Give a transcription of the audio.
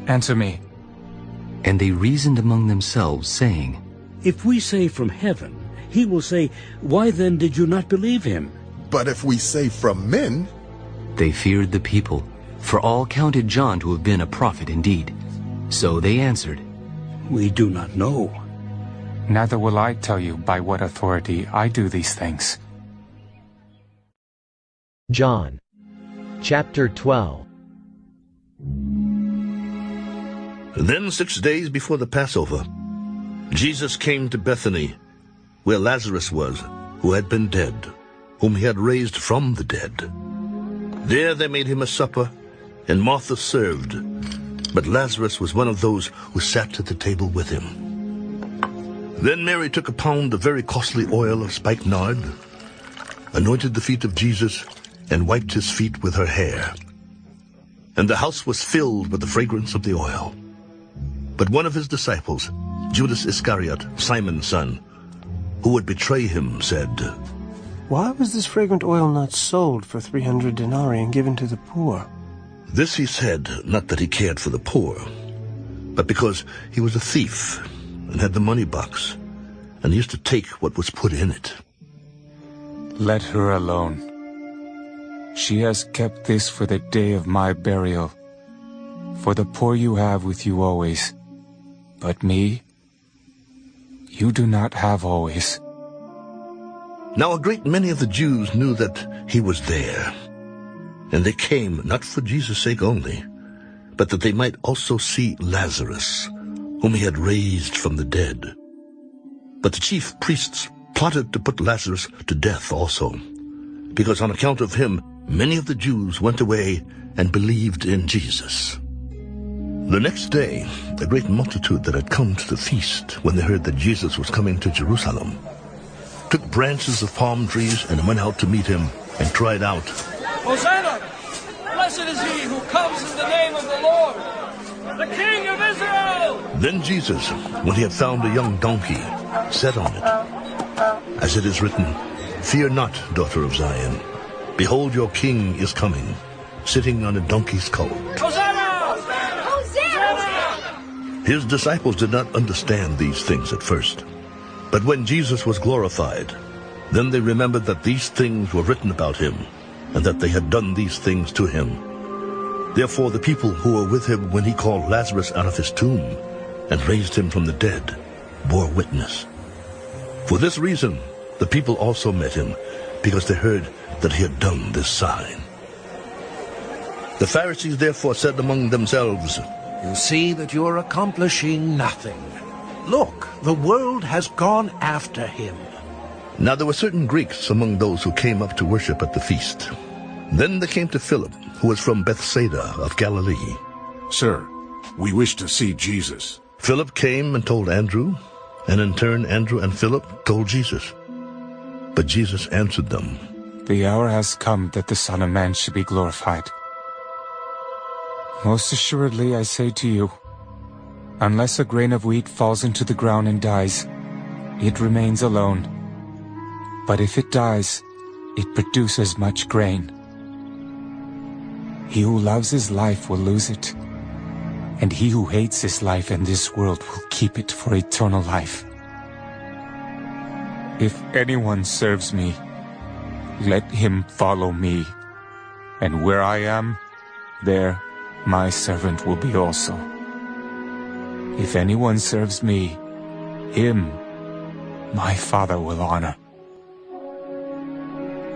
Answer me. And they reasoned among themselves, saying, If we say from heaven, he will say, Why then did you not believe him? But if we say from men... They feared the people, for all counted John to have been a prophet indeed. So they answered, We do not know. Neither will I tell you by what authority I do these things. John chapter 12. Then 6 days before the Passover, Jesus came to Bethany, where Lazarus was, who had been dead, whom he had raised from the dead. There they made him a supper, and Martha served, but Lazarus was one of those who sat at the table with him. Then Mary took a pound of very costly oil of spikenard, anointed the feet of Jesus, and wiped his feet with her hair. And the house was filled with the fragrance of the oil. But one of his disciples, Judas Iscariot, Simon's son, who would betray him, said, Why was this fragrant oil not sold for 300 denarii and given to the poor? This he said, not that he cared for the poor, but because he was a thief and had the money box, and used to take what was put in it. Let her alone. She has kept this for the day of my burial. For the poor you have with you always, but me you do not have always. Now a great many of the Jews knew that he was there, and they came not for Jesus' sake only, but that they might also see Lazarus, whom he had raised from the dead. But the chief priests plotted to put Lazarus to death also, because on account of him many of the Jews went away and believed in Jesus. The next day, a great multitude that had come to the feast, when they heard that Jesus was coming to Jerusalem, took branches of palm trees and went out to meet him and cried out, Hosanna! Blessed is he who comes in the name of the Lord, the King of Israel! Then Jesus, when he had found a young donkey, sat on it. As it is written, Fear not, daughter of Zion. Behold, your king is coming, sitting on a donkey's colt. Hosanna! His disciples did not understand these things at first. But when Jesus was glorified, then they remembered that these things were written about him, and that they had done these things to him. Therefore the people who were with him when he called Lazarus out of his tomb and raised him from the dead bore witness. For this reason the people also met him, because they heard that he had done this sign. The Pharisees therefore said among themselves, You see that you are accomplishing nothing. Look, the world has gone after him. Now there were certain Greeks among those who came up to worship at the feast. Then they came to Philip, who was from Bethsaida of Galilee. Sir, we wish to see Jesus. Philip came and told Andrew, and in turn Andrew and Philip told Jesus. But Jesus answered them, The hour has come that the Son of Man should be glorified. Most assuredly I say to you, unless a grain of wheat falls into the ground and dies, it remains alone. But if it dies, it produces much grain. He who loves his life will lose it, and he who hates his life in this world will keep it for eternal life. If anyone serves me, let him follow me, and where I am, there my servant will be also. If anyone serves me, him my Father will honor.